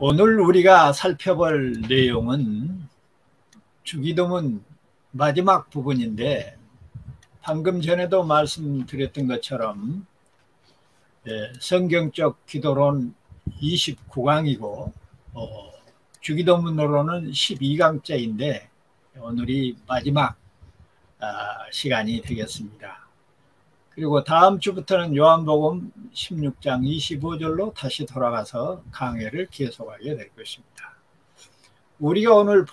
오늘 우리가 살펴볼 내용은 주기도문 마지막 부분인데, 방금 전에도 말씀드렸던 것처럼 성경적 기도론 29강이고 주기도문으로는 12강째인데 오늘이 마지막 시간이 되겠습니다. 그리고 다음 주부터는 요한복음 16장 25절로 다시 돌아가서 강해를 계속하게 될 것입니다. 우리가 오늘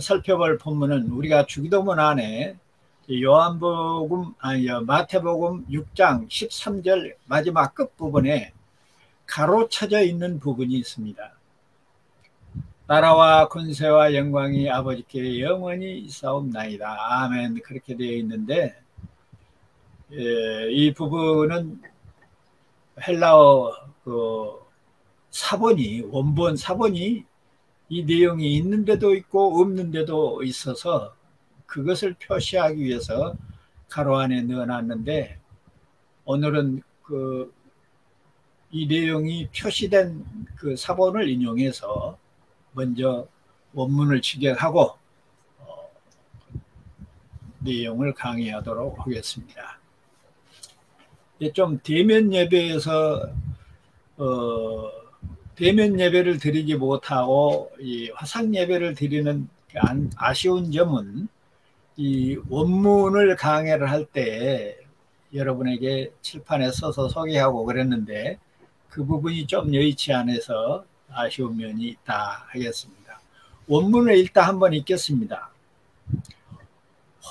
살펴볼 본문은 우리가 주기도문 안에 마태복음 6장 13절 마지막 끝부분에 가로쳐져 있는 부분이 있습니다. 나라와 권세와 영광이 아버지께 영원히 있사옵나이다. 아멘. 그렇게 되어 있는데, 이 부분은 헬라어 원본 사본이 이 내용이 있는데도 있고 없는데도 있어서 그것을 표시하기 위해서 가로 안에 넣어놨는데, 오늘은 이 내용이 표시된 그 사본을 인용해서 먼저 원문을 직역하고 내용을 강의하도록 하겠습니다. 좀 대면 예배에서 대면 예배를 드리지 못하고 이 화상 예배를 드리는 아쉬운 점은, 이 원문을 강의를 할 때 여러분에게 칠판에 써서 소개하고 그랬는데 그 부분이 좀 여의치 않아서 아쉬운 면이 있다 하겠습니다. 원문을 일단 한번 읽겠습니다.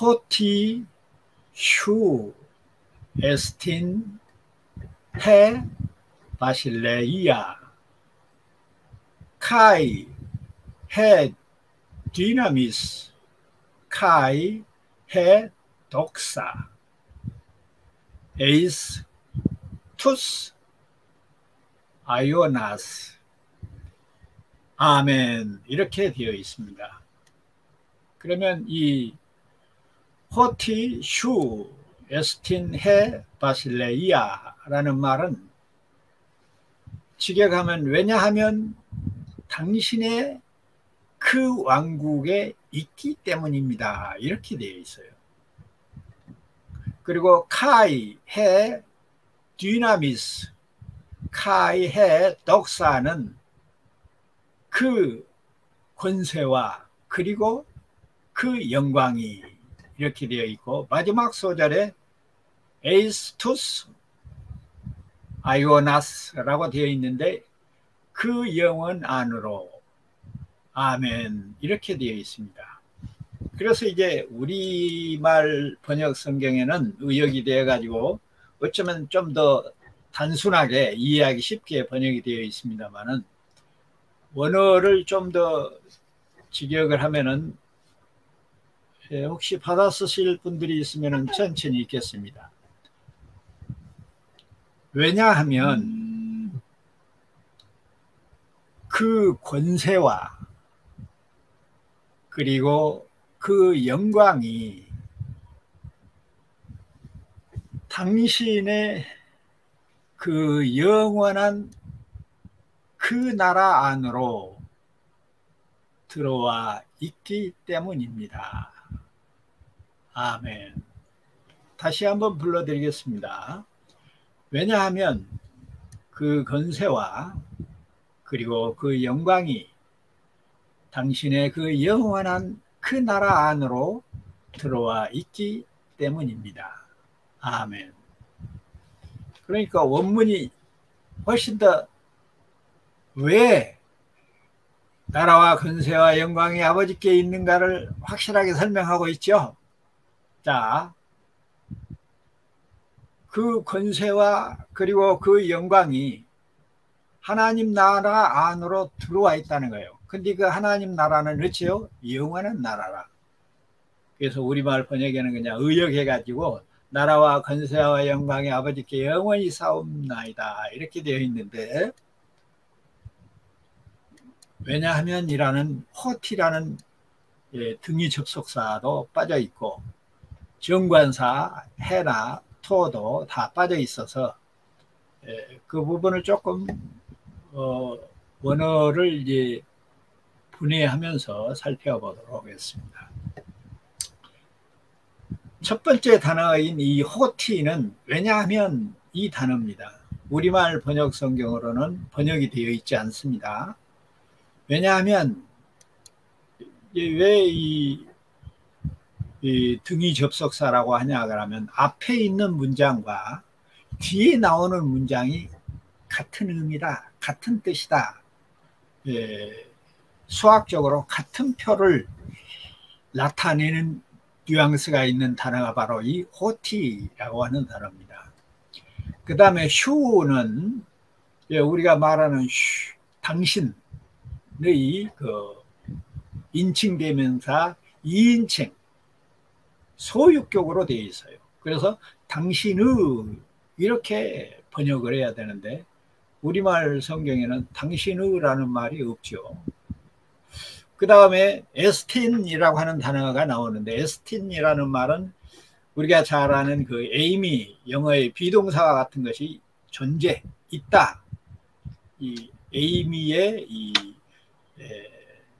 호티 슈 에스틴 헤 바실레이아 카이 헤 디나미스 카이 헤 독사 에이스 투스 아이오나스 아멘. 이렇게 되어 있습니다. 그러면 이 호티 슈 에스틴 헤 바실레이아라는 말은 직역하면, 왜냐하면 당신의 그 왕국에 있기 때문입니다. 이렇게 되어 있어요. 그리고 카이 헤 디나미스 카이 헤 덕사는 그 권세와 그리고 그 영광이 이렇게 되어 있고, 마지막 소절에 에이스투스 아이오나스라고 되어 있는데 그 영원 안으로 아멘 이렇게 되어 있습니다. 그래서 이제 우리말 번역 성경에는 의역이 되어 가지고 어쩌면 좀 더 단순하게 이해하기 쉽게 번역이 되어 있습니다만은, 원어를 좀 더 직역을 하면은 혹시 받아 쓰실 분들이 있으면 천천히 읽겠습니다. 왜냐하면 그 권세와 그리고 그 영광이 당신의 그 영원한 그 나라 안으로 들어와 있기 때문입니다. 아멘. 다시 한번 불러드리겠습니다. 왜냐하면 그 권세와 그리고 그 영광이 당신의 그 영원한 그 나라 안으로 들어와 있기 때문입니다. 아멘. 그러니까 원문이 훨씬 더 왜 나라와 권세와 영광이 아버지께 있는가를 확실하게 설명하고 있죠. 자, 그 권세와 그리고 그 영광이 하나님 나라 안으로 들어와 있다는 거예요. 근데 그 하나님 나라는 그렇지요? 영원한 나라라. 그래서 우리말 번역에는 그냥 의역해가지고 나라와 권세와 영광이 아버지께 영원히 사옵나이다 이렇게 되어 있는데, 왜냐하면 이라는 호티라는 등위 접속사도 빠져 있고 정관사 해나 토도 다 빠져 있어서 그 부분을 조금 원어를 이제 분해하면서 살펴보도록 하겠습니다. 첫 번째 단어인 이 호티는 왜냐하면 이 단어입니다. 우리말 번역 성경으로는 번역이 되어 있지 않습니다. 왜냐하면 왜 이 등위 접속사라고 하냐 그러면 앞에 있는 문장과 뒤에 나오는 문장이 같은 의미다, 같은 뜻이다. 수학적으로 같은 표를 나타내는 뉘앙스가 있는 단어가 바로 이 호티라고 하는 단어입니다. 그 다음에 슈는 우리가 말하는 당신의 그 인칭대명사 2인칭 소유격으로 되어 있어요. 그래서 당신의 이렇게 번역을 해야 되는데 우리말 성경에는 당신의라는 말이 없죠. 그 다음에 에스틴이라고 하는 단어가 나오는데 에스틴이라는 말은 우리가 잘 아는 그 에이미 영어의 비동사와 같은 것이 존재, 있다. 이 에이미의 이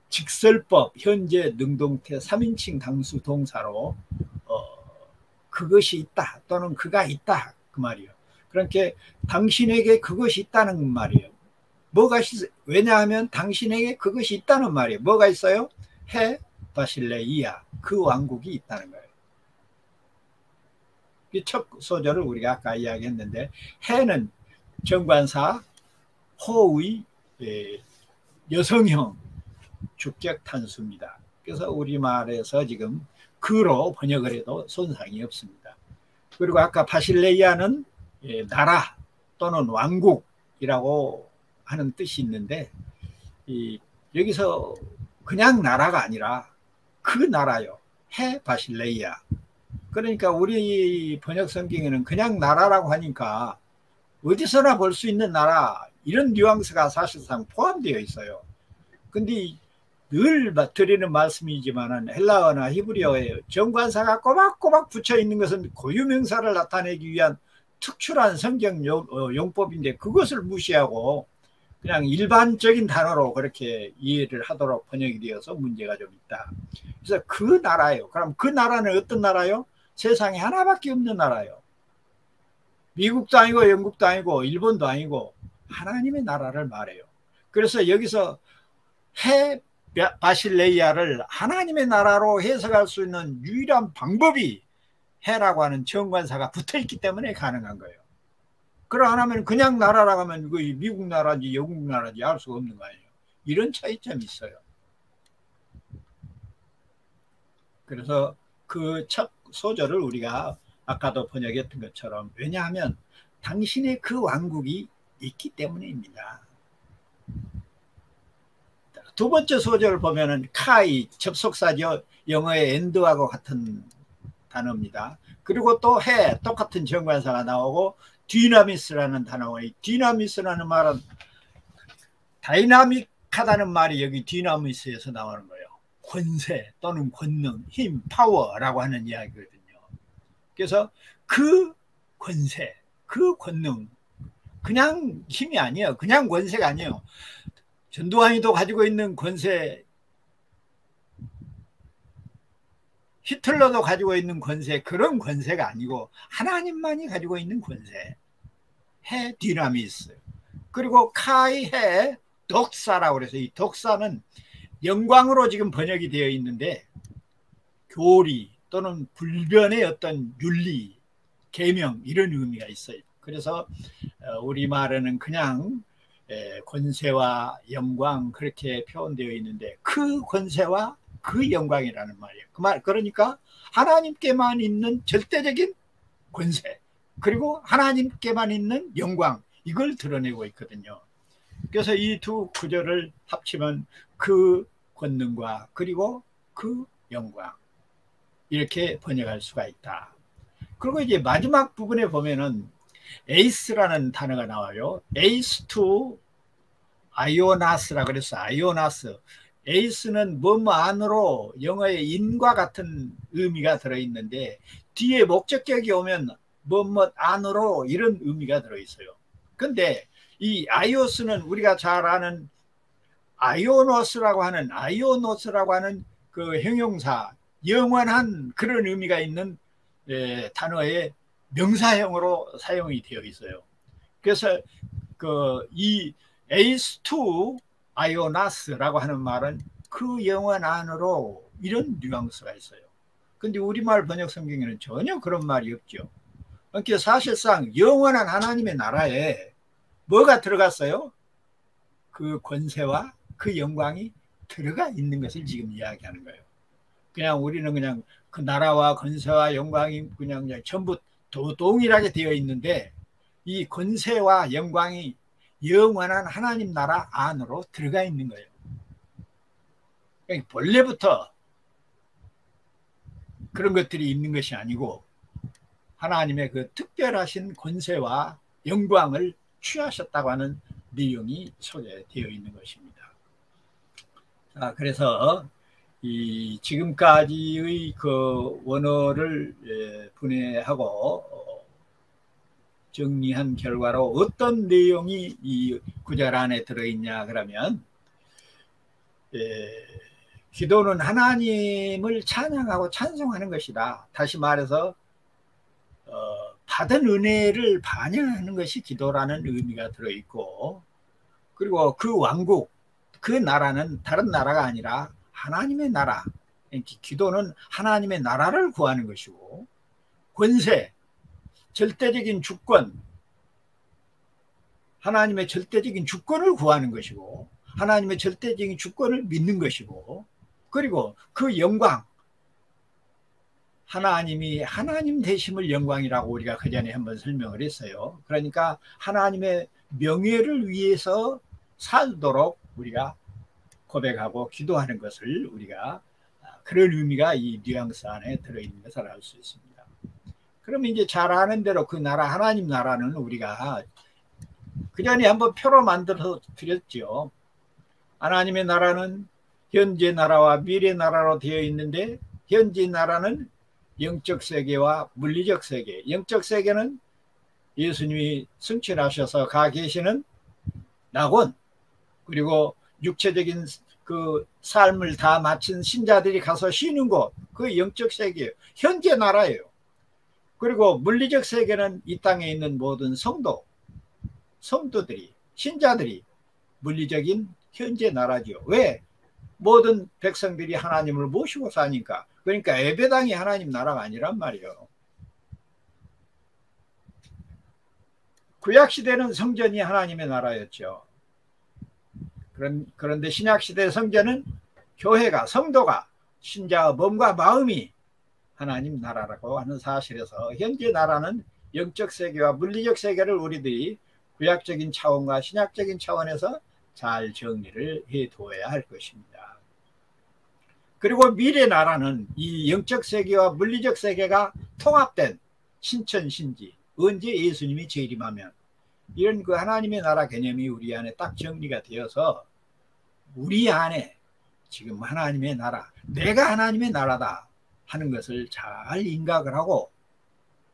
직설법, 현재, 능동태, 3인칭 당수 동사로 그것이 있다 또는 그가 있다 그 말이에요. 그러니까 당신에게 그것이 있다는 말이에요. 뭐가 왜냐하면 당신에게 그것이 있다는 말이에요. 뭐가 있어요? 해 바실레이아 그 왕국이 있다는 거예요. 이 첫 소절을 우리가 아까 이야기했는데 해는 정관사 호의 여성형 주격 단수입니다. 그래서 우리말에서 지금 그로 번역을 해도 손상이 없습니다. 그리고 아까 바실레이아는 나라 또는 왕국이라고 하는 뜻이 있는데 여기서 그냥 나라가 아니라 그 나라요. 해 바실레이아. 그러니까 우리 번역 성경에는 그냥 나라라고 하니까 어디서나 볼 수 있는 나라 이런 뉘앙스가 사실상 포함되어 있어요. 근데 늘 드리는 말씀이지만 헬라어나 히브리어에 정관사가 꼬박꼬박 붙여 있는 것은 고유명사를 나타내기 위한 특출한 성경 용법인데 그것을 무시하고 그냥 일반적인 단어로 그렇게 이해를 하도록 번역이 되어서 문제가 좀 있다. 그래서 그 나라예요. 그럼 그 나라는 어떤 나라요? 세상에 하나밖에 없는 나라예요. 미국도 아니고 영국도 아니고 일본도 아니고 하나님의 나라를 말해요. 그래서 여기서 해 바실레이아를 하나님의 나라로 해석할 수 있는 유일한 방법이 해라고 하는 정관사가 붙어있기 때문에 가능한 거예요. 그러 안 하면 그냥 나라라고 하면 그 미국 나라인지 영국 나라인지 알 수가 없는 거 아니에요. 이런 차이점이 있어요. 그래서 그 첫 소절을 우리가 아까도 번역했던 것처럼 왜냐하면 당신의 그 왕국이 있기 때문입니다. 두 번째 소절을 보면은 카이 접속사죠. 영어의 엔드하고 같은 단어입니다. 그리고 또 해 똑같은 정관사가 나오고 디나미스라는 단어가 디나미스라는 말은 다이나믹하다는 말이 여기 디나미스에서 나오는 거예요. 권세 또는 권능, 힘, 파워라고 하는 이야기거든요. 그래서 그 권세, 그 권능 그냥 힘이 아니에요. 그냥 권세가 아니에요. 전두환이도 가지고 있는 권세, 히틀러도 가지고 있는 권세, 그런 권세가 아니고 하나님만이 가지고 있는 권세. 해 디나미스. 그리고 카이 해 덕사라고 그래서 이 덕사는 영광으로 지금 번역이 되어 있는데 교리 또는 불변의 어떤 윤리, 계명 이런 의미가 있어요. 그래서 우리말에는 그냥 권세와 영광 그렇게 표현되어 있는데 그 권세와 그 영광이라는 말이에요. 그러니까 하나님께만 있는 절대적인 권세 그리고 하나님께만 있는 영광 이걸 드러내고 있거든요. 그래서 이 두 구절을 합치면 그 권능과 그리고 그 영광 이렇게 번역할 수가 있다. 그리고 이제 마지막 부분에 보면은 에이스라는 단어가 나와요. 에이스 투 아이오나스라 그래서 아이오나스. 에이스는 뭐뭐 안으로 영어의 인과 같은 의미가 들어있는데 뒤에 목적격이 오면 뭐뭐 안으로 이런 의미가 들어있어요. 근데 이 아이오스는 우리가 잘 아는 아이오노스라고 하는 그 형용사, 영원한 그런 의미가 있는 단어의 명사형으로 사용이 되어 있어요. 그래서 이 에이스 투 아이오나스라고 하는 말은 그 영원 안으로 이런 뉘앙스가 있어요. 근데 우리말 번역 성경에는 전혀 그런 말이 없죠. 그러니까 사실상 영원한 하나님의 나라에 뭐가 들어갔어요? 그 권세와 그 영광이 들어가 있는 것을 지금 이야기하는 거예요. 그냥 우리는 그냥 그 나라와 권세와 영광이 그냥 전부 동일하게 되어 있는데, 이 권세와 영광이 영원한 하나님 나라 안으로 들어가 있는 거예요. 그러니까 본래부터 그런 것들이 있는 것이 아니고 하나님의 그 특별하신 권세와 영광을 취하셨다고 하는 내용이 소개되어 있는 것입니다. 자, 그래서 이 지금까지의 그 원어를 분해하고 정리한 결과로 어떤 내용이 이 구절 안에 들어있냐 그러면, 기도는 하나님을 찬양하고 찬송하는 것이다. 다시 말해서 받은 은혜를 반영하는 것이 기도라는 의미가 들어있고, 그리고 그 왕국, 그 나라는 다른 나라가 아니라 하나님의 나라. 기도는 하나님의 나라를 구하는 것이고, 권세, 절대적인 주권, 하나님의 절대적인 주권을 구하는 것이고, 하나님의 절대적인 주권을 믿는 것이고, 그리고 그 영광, 하나님이 하나님 되심을 영광이라고 우리가 그전에 한번 설명을 했어요. 그러니까 하나님의 명예를 위해서 살도록 우리가 고백하고 기도하는 것을 우리가, 그런 의미가 이 뉘앙스 안에 들어있는 것을 알 수 있습니다. 그러면 이제 잘 아는 대로 그 나라, 하나님 나라는 우리가 그전에 한번 표로 만들어서 드렸죠. 하나님의 나라는 현재 나라와 미래 나라로 되어 있는데, 현재 나라는 영적 세계와 물리적 세계, 영적 세계는 예수님이 승천하셔서 가 계시는 낙원, 그리고 육체적인 그 삶을 다 마친 신자들이 가서 쉬는 곳, 그 영적 세계예요. 현재 나라예요. 그리고 물리적 세계는 이 땅에 있는 모든 성도들이, 신자들이 물리적인 현재 나라죠. 왜? 모든 백성들이 하나님을 모시고 사니까. 그러니까 예배당이 하나님 나라가 아니란 말이에요. 구약시대는 성전이 하나님의 나라였죠. 그런데 신약시대 성전은 교회가, 성도가, 신자의 몸과 마음이 하나님 나라라고 하는 사실에서, 현재 나라는 영적 세계와 물리적 세계를 우리들이 구약적인 차원과 신약적인 차원에서 잘 정리를 해두어야 할 것입니다. 그리고 미래 나라는 이 영적 세계와 물리적 세계가 통합된 신천신지, 언제 예수님이 재림하면, 이런 그 하나님의 나라 개념이 우리 안에 딱 정리가 되어서 우리 안에 지금 하나님의 나라, 내가 하나님의 나라다 하는 것을 잘 인각을 하고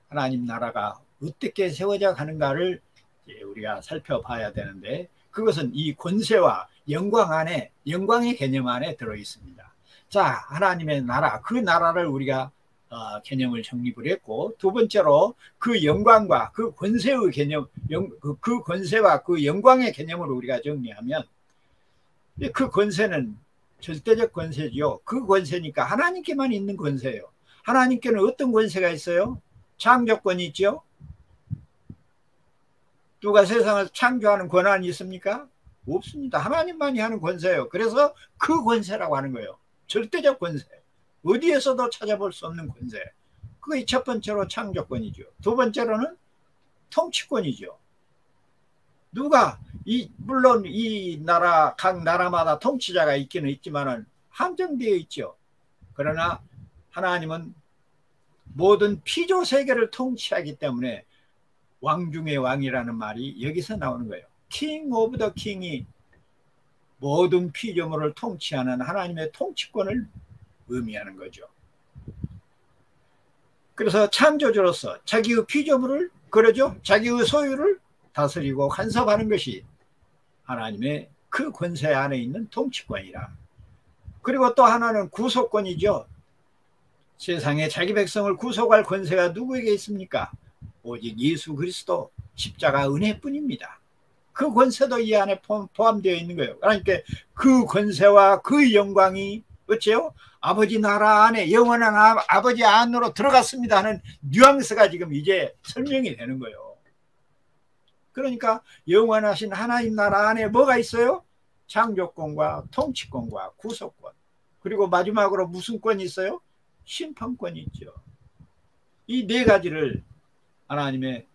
하나님 나라가 어떻게 세워져 가는가를 우리가 살펴봐야 되는데, 그것은 이 권세와 영광 안에, 영광의 개념 안에 들어있습니다. 자, 하나님의 나라, 그 나라를 우리가 개념을 정립을 했고, 두 번째로 그 영광과 그 권세의 개념, 그 권세와 그 영광의 개념을 우리가 정리하면, 그 권세는 절대적 권세죠. 그 권세니까 하나님께만 있는 권세예요. 하나님께는 어떤 권세가 있어요? 창조권이 있죠. 누가 세상을 창조하는 권한이 있습니까? 없습니다. 하나님만이 하는 권세예요. 그래서 그 권세라고 하는 거예요. 절대적 권세. 어디에서도 찾아볼 수 없는 권세. 그게 첫 번째로 창조권이죠. 두 번째로는 통치권이죠. 누가, 물론 이 나라, 각 나라마다 통치자가 있기는 있지만은 한정되어 있죠. 그러나 하나님은 모든 피조 세계를 통치하기 때문에 왕 중의 왕이라는 말이 여기서 나오는 거예요. king of the king이 모든 피조물을 통치하는 하나님의 통치권을 의미하는 거죠. 그래서 창조주로서 자기의 피조물을, 그러죠, 자기의 소유를 다스리고 간섭하는 것이 하나님의 그 권세 안에 있는 통치권이라. 그리고 또 하나는 구속권이죠. 세상에 자기 백성을 구속할 권세가 누구에게 있습니까? 오직 예수 그리스도 십자가 은혜뿐입니다. 그 권세도 이 안에 포함되어 있는 거예요. 그러니까 그 권세와 그 영광이 어째요? 아버지 나라 안에 영원한 아버지 안으로 들어갔습니다 하는 뉘앙스가 지금 이제 설명이 되는 거예요. 그러니까 영원하신 하나님 나라 안에 뭐가 있어요? 창조권과 통치권과 구속권. 그리고 마지막으로 무슨 권이 있어요? 심판권이 있죠. 이 네 가지를 하나님의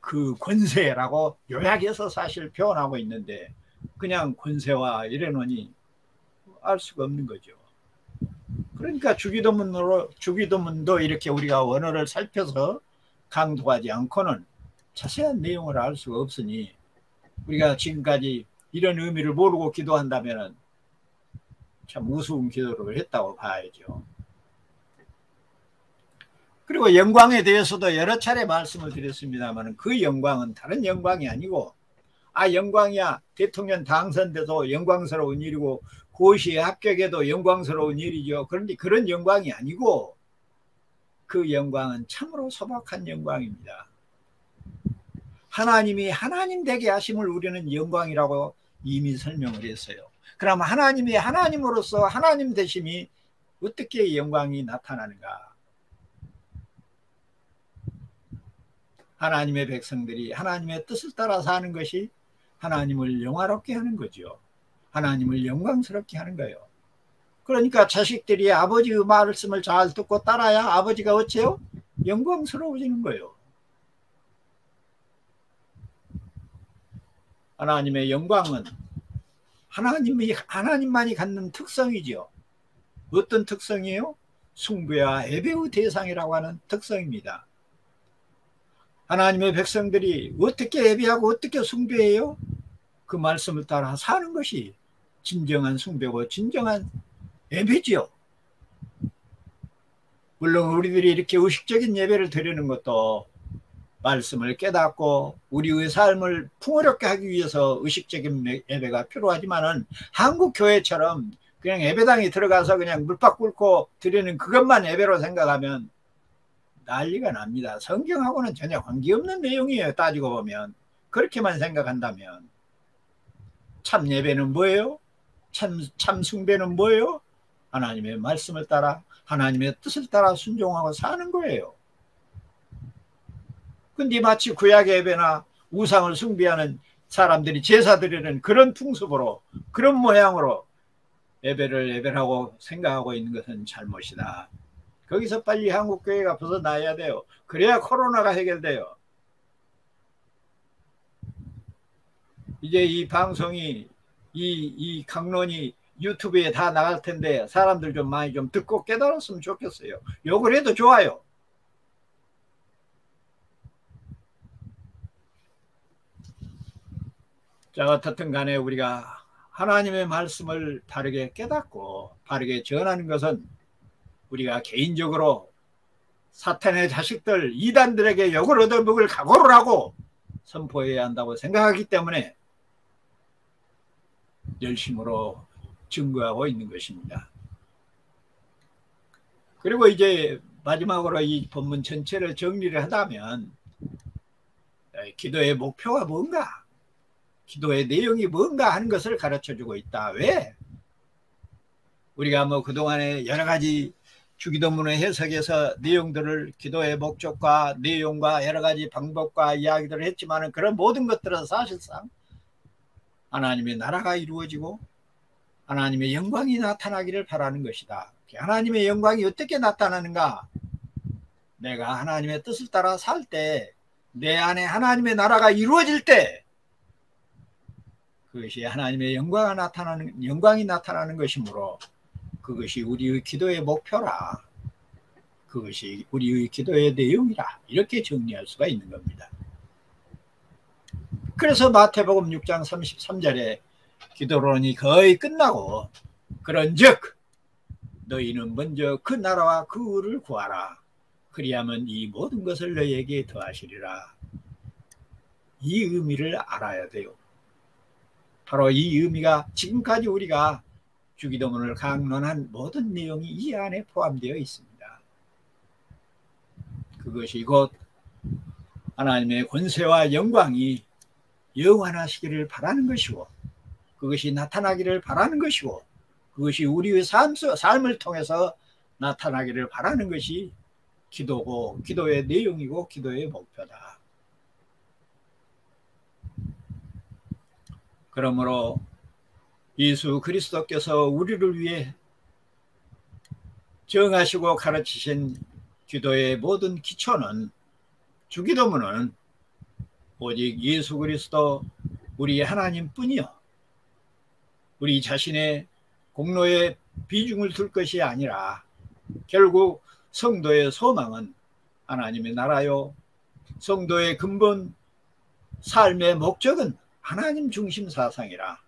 그 권세라고 요약해서 사실 표현하고 있는데 그냥 권세와 이래놓으니 알 수가 없는 거죠. 그러니까 주기도문도 이렇게 우리가 원어를 살펴서 강독하지 않고는 자세한 내용을 알 수가 없으니 우리가 지금까지 이런 의미를 모르고 기도한다면 참 우스운 기도를 했다고 봐야죠. 그리고 영광에 대해서도 여러 차례 말씀을 드렸습니다만 그 영광은 다른 영광이 아니고 영광이야 대통령 당선돼도 영광스러운 일이고 고시에 합격해도 영광스러운 일이죠. 그런데 그런 영광이 아니고 그 영광은 참으로 소박한 영광입니다. 하나님이 하나님 되게 하심을 우리는 영광이라고 이미 설명을 했어요. 그럼 하나님이 하나님으로서 하나님 되심이 어떻게 영광이 나타나는가? 하나님의 백성들이 하나님의 뜻을 따라 사는 것이 하나님을 영화롭게 하는 거죠. 하나님을 영광스럽게 하는 거예요. 그러니까 자식들이 아버지의 말씀을 잘 듣고 따라야 아버지가 어째요? 영광스러워지는 거예요. 하나님의 영광은 하나님만이 갖는 특성이죠. 어떤 특성이에요? 숭배와 예배의 대상이라고 하는 특성입니다. 하나님의 백성들이 어떻게 예배하고 어떻게 숭배해요? 그 말씀을 따라 사는 것이 진정한 숭배고 진정한 예배지요. 물론 우리들이 이렇게 의식적인 예배를 드리는 것도 말씀을 깨닫고 우리의 삶을 풍요롭게 하기 위해서 의식적인 예배가 필요하지만은 한국 교회처럼 그냥 예배당에 들어가서 그냥 물박 꿇고 드리는 그것만 예배로 생각하면 난리가 납니다. 성경하고는 전혀 관계없는 내용이에요. 따지고 보면. 그렇게만 생각한다면 참 예배는 뭐예요? 참 숭배는 뭐예요? 하나님의 말씀을 따라 하나님의 뜻을 따라 순종하고 사는 거예요. 근데 마치 구약 예배나 우상을 숭배하는 사람들이 제사 드리는 그런 풍습으로 그런 모양으로 예배라고 생각하고 있는 것은 잘못이다. 거기서 빨리 한국교회가 벗어나야 돼요. 그래야 코로나가 해결돼요. 이제 이 방송이 이 강론이 유튜브에 다 나갈 텐데 사람들 좀 많이 좀 듣고 깨달았으면 좋겠어요. 욕을 해도 좋아요. 자, 어떻든 간에 우리가 하나님의 말씀을 바르게 깨닫고 바르게 전하는 것은 우리가 개인적으로 사탄의 자식들 이단들에게 욕을 얻어먹을 각오를 하고 선포해야 한다고 생각하기 때문에 열심으로 증거하고 있는 것입니다. 그리고 이제 마지막으로 이 본문 전체를 정리를 하다면 기도의 목표가 뭔가, 기도의 내용이 뭔가 하는 것을 가르쳐주고 있다. 왜? 우리가 뭐 그동안에 여러 가지 주기도문의 해석에서 내용들을 기도의 목적과 내용과 여러 가지 방법과 이야기들을 했지만 그런 모든 것들은 사실상 하나님의 나라가 이루어지고 하나님의 영광이 나타나기를 바라는 것이다. 하나님의 영광이 어떻게 나타나는가? 내가 하나님의 뜻을 따라 살 때, 내 안에 하나님의 나라가 이루어질 때 그것이 하나님의 영광이 나타나는 것이므로 그것이 우리의 기도의 목표라. 그것이 우리의 기도의 내용이라. 이렇게 정리할 수가 있는 겁니다. 그래서 마태복음 6장 33절에 기도론이 거의 끝나고 그런즉 너희는 먼저 그 나라와 그 의를 구하라. 그리하면 이 모든 것을 너희에게 더하시리라. 이 의미를 알아야 돼요. 바로 이 의미가 지금까지 우리가 주기도문을 강론한 모든 내용이 이 안에 포함되어 있습니다. 그것이 곧 하나님의 권세와 영광이 영원하시기를 바라는 것이고, 그것이 나타나기를 바라는 것이고, 그것이 우리의 삶을 통해서 나타나기를 바라는 것이 기도고, 기도의 내용이고, 기도의 목표다. 그러므로 예수 그리스도께서 우리를 위해 정하시고 가르치신 기도의 모든 기초는, 주기도문은 오직 예수 그리스도 우리 하나님뿐이요, 우리 자신의 공로에 비중을 둘 것이 아니라 결국 성도의 소망은 하나님의 나라요, 성도의 근본 삶의 목적은 하나님 중심 사상이라,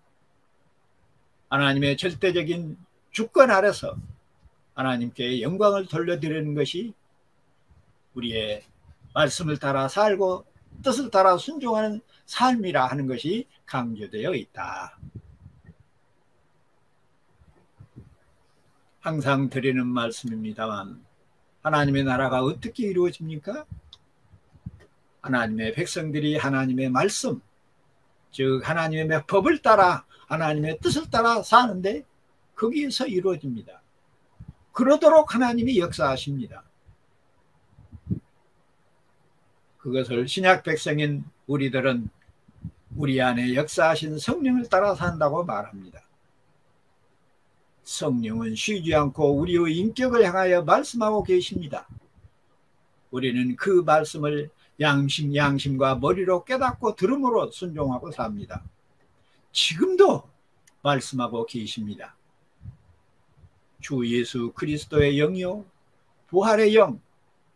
하나님의 절대적인 주권 아래서 하나님께 영광을 돌려드리는 것이 우리의 말씀을 따라 살고 뜻을 따라 순종하는 삶이라 하는 것이 강조되어 있다. 항상 드리는 말씀입니다만, 하나님의 나라가 어떻게 이루어집니까? 하나님의 백성들이 하나님의 말씀, 즉 하나님의 법을 따라 하나님의 뜻을 따라 사는데 거기에서 이루어집니다. 그러도록 하나님이 역사하십니다. 그것을 신약 백성인 우리들은 우리 안에 역사하신 성령을 따라 산다고 말합니다. 성령은 쉬지 않고 우리의 인격을 향하여 말씀하고 계십니다. 우리는 그 말씀을 양심과 머리로 깨닫고 들음으로 순종하고 삽니다. 지금도 말씀하고 계십니다. 주 예수 그리스도의 영이요, 부활의 영,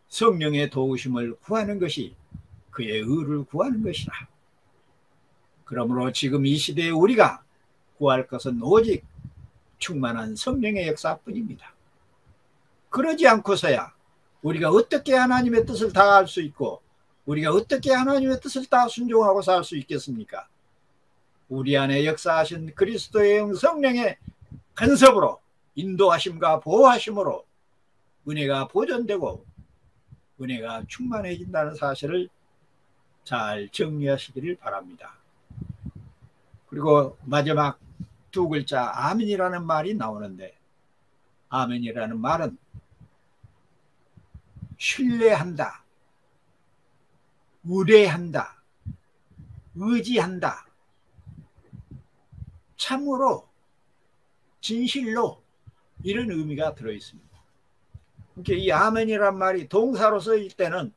성령의 도우심을 구하는 것이 그의 의를 구하는 것이라. 그러므로 지금 이 시대에 우리가 구할 것은 오직 충만한 성령의 역사뿐입니다. 그러지 않고서야 우리가 어떻게 하나님의 뜻을 다 할 수 있고, 우리가 어떻게 하나님의 뜻을 다 순종하고 살 수 있겠습니까? 우리 안에 역사하신 그리스도의 영 성령의 간섭으로, 인도하심과 보호하심으로 은혜가 보존되고 은혜가 충만해진다는 사실을 잘 정리하시기를 바랍니다. 그리고 마지막 두 글자 아멘이라는 말이 나오는데, 아멘이라는 말은 신뢰한다, 의뢰한다, 의지한다, 참으로, 진실로, 이런 의미가 들어있습니다. 그러니까 이 아멘이란 말이 동사로 쓰일 때는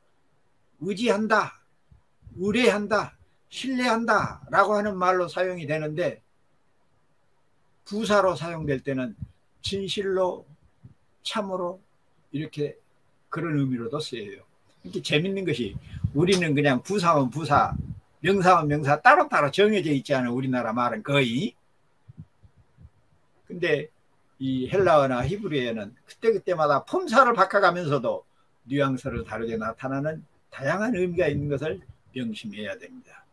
의지한다, 의뢰한다, 신뢰한다 라고 하는 말로 사용이 되는데, 부사로 사용될 때는 진실로, 참으로, 이렇게 그런 의미로도 쓰여요. 이렇게 재밌는 것이, 우리는 그냥 부사면 부사, 명사면 명사 따로따로 정해져 있지 않은 우리나라 말은 거의. 근데 이 헬라어나 히브리어는 그때그때마다 폼사를 바꿔가면서도 뉘앙스를 다르게 나타나는 다양한 의미가 있는 것을 명심해야 됩니다.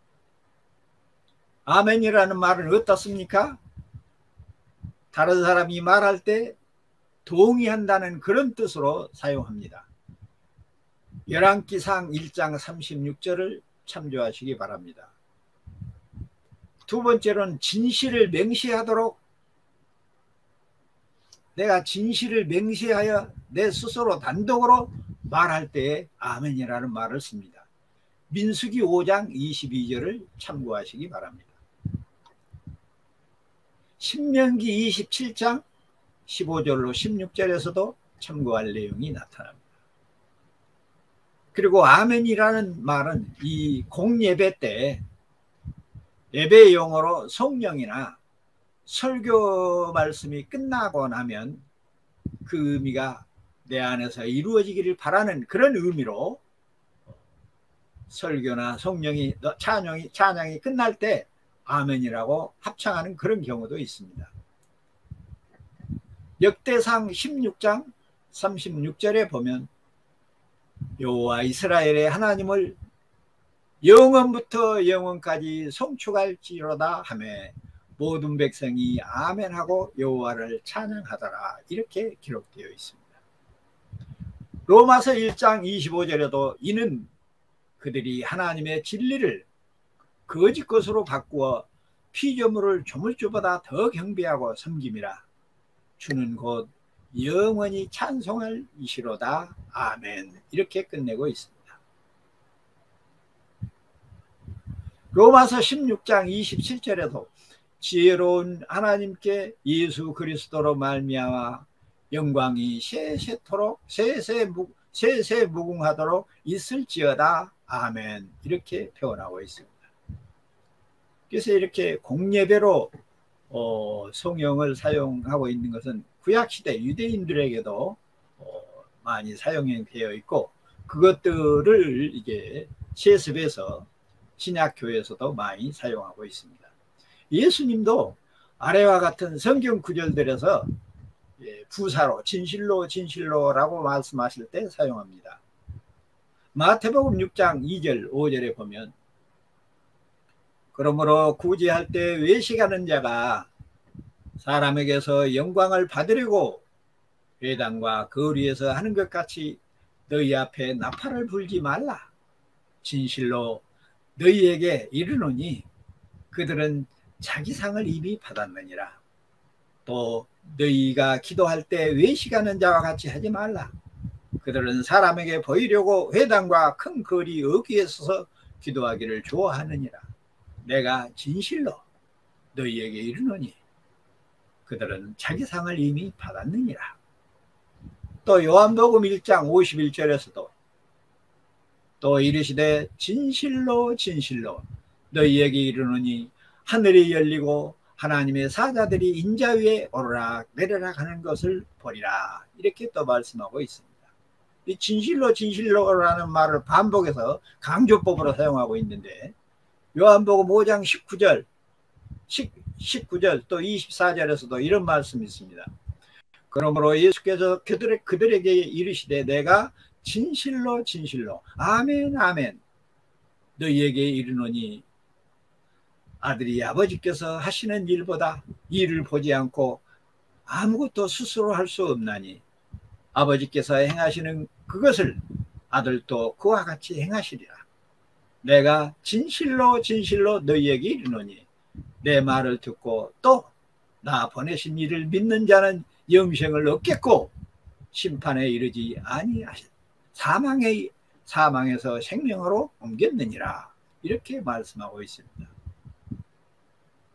아멘이라는 말은 어떻습니까? 다른 사람이 말할 때 동의한다는 그런 뜻으로 사용합니다. 열왕기상 1장 36절을 참조하시기 바랍니다. 두 번째로는 진실을 맹세하도록, 내가 진실을 맹세하여 내 스스로 단독으로 말할 때에 아멘이라는 말을 씁니다. 민수기 5장 22절을 참고하시기 바랍니다. 신명기 27장 15절로 16절에서도 참고할 내용이 나타납니다. 그리고 아멘이라는 말은 이 공예배 때 예배 용어로 성령이나 설교 말씀이 끝나고 나면 그 의미가 내 안에서 이루어지기를 바라는 그런 의미로, 설교나 찬양이 끝날 때 아멘이라고 합창하는 그런 경우도 있습니다. 역대상 16장 36절에 보면 여호와 이스라엘의 하나님을 영원부터 영원까지 송축할지로다 하며 모든 백성이 아멘하고 여호와를 찬양하더라. 이렇게 기록되어 있습니다. 로마서 1장 25절에도 이는 그들이 하나님의 진리를 거짓 것으로 바꾸어 피조물을 조물주보다 더 경배하고 섬김이라. 주는 곧 영원히 찬송할 이시로다. 아멘. 이렇게 끝내고 있습니다. 로마서 16장 27절에도 지혜로운 하나님께 예수 그리스도로 말미암아 영광이 세세토록 세세무궁하도록 있을지어다. 아멘. 이렇게 표현하고 있습니다. 그래서 이렇게 공예배로 성경을 사용하고 있는 것은 구약시대 유대인들에게도 많이 사용되어 있고, 그것들을 이게 세습해서 신약교회에서도 많이 사용하고 있습니다. 예수님도 아래와 같은 성경 구절들에서 부사로 진실로 진실로라고 말씀하실 때 사용합니다. 마태복음 6장 2절 5절에 보면 그러므로 구제할 때 외식하는 자가 사람에게서 영광을 받으려고 회당과 거리에서 하는 것 같이 너희 앞에 나팔을 불지 말라. 진실로 너희에게 이르노니 그들은 자기 상을 이미 받았느니라. 또 너희가 기도할 때 외식하는 자와 같이 하지 말라. 그들은 사람에게 보이려고 회당과 큰 거리 어귀에 서서 기도하기를 좋아하느니라. 내가 진실로 너희에게 이르노니 그들은 자기 상을 이미 받았느니라. 또 요한복음 1장 51절에서도 또 이르시되 진실로 진실로 너희에게 이르노니 하늘이 열리고 하나님의 사자들이 인자 위에 오르락 내리락 하는 것을 보리라. 이렇게 또 말씀하고 있습니다. 이 진실로 진실로라는 말을 반복해서 강조법으로 사용하고 있는데, 요한복음 5장 19절 또 24절에서도 이런 말씀이 있습니다. 그러므로 예수께서 그들에게 이르시되 내가 진실로 진실로 아멘 아멘 너희에게 이르노니 아들이 아버지께서 하시는 일보다 일을 보지 않고 아무것도 스스로 할 수 없나니 아버지께서 행하시는 그것을 아들도 그와 같이 행하시리라. 내가 진실로 진실로 너희에게 이르노니 내 말을 듣고 또 나 보내신 이를 믿는 자는 영생을 얻겠고 심판에 이르지 아니하신 사망에서 생명으로 옮겼느니라. 이렇게 말씀하고 있습니다.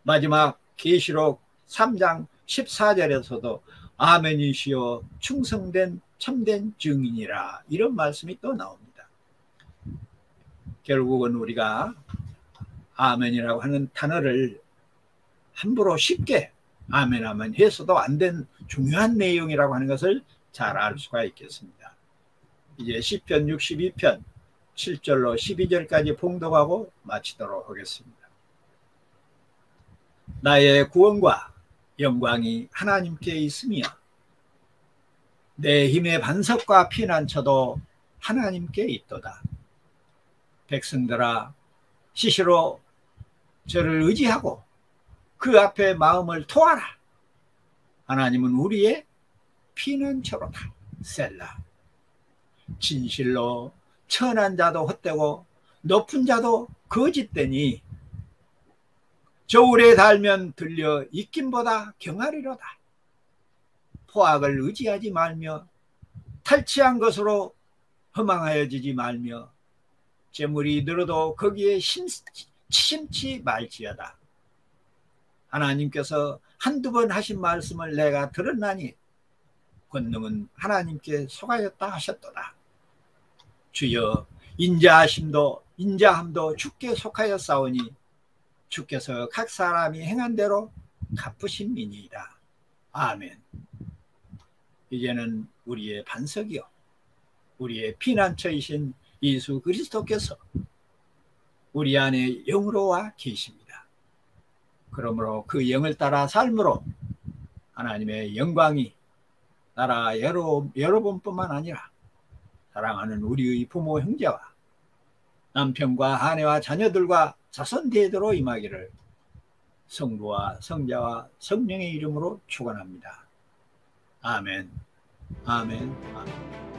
마지막 계시록 3장 14절에서도 아멘이시여 충성된 참된 증인이라. 이런 말씀이 또 나옵니다. 결국은 우리가 아멘이라고 하는 단어를 함부로 쉽게 아멘 아멘 해서도 안 된 중요한 내용이라고 하는 것을 잘 알 수가 있겠습니다. 이제 시편 62편 7절로 12절까지 봉독하고 마치도록 하겠습니다. 나의 구원과 영광이 하나님께 있으며 내 힘의 반석과 피난처도 하나님께 있도다. 백성들아 시시로 저를 의지하고 그 앞에 마음을 토하라. 하나님은 우리의 피난처로다. 셀라. 진실로 천한 자도 헛되고 높은 자도 거짓되니 저울에 달면 들려 익김보다 경하리로다. 포악을 의지하지 말며 탈취한 것으로 허망하여지지 말며 재물이 늘어도 거기에 심치 말지어다. 하나님께서 한두 번 하신 말씀을 내가 들었나니 권능은 하나님께 속하였다 하셨도다. 주여 인자함도 주께 속하였사오니 주께서 각 사람이 행한 대로 갚으신 민이다. 아멘. 이제는 우리의 반석이요 우리의 피난처이신 예수 그리스도께서 우리 안에 영으로 와 계십니다. 그러므로 그 영을 따라 삶으로 하나님의 영광이 나라 여러분뿐만 아니라 사랑하는 우리의 부모 형제와 남편과 아내와 자녀들과 자손 대대로 임하기를 성부와 성자와 성령의 이름으로 축원합니다. 아멘. 아멘. 아멘.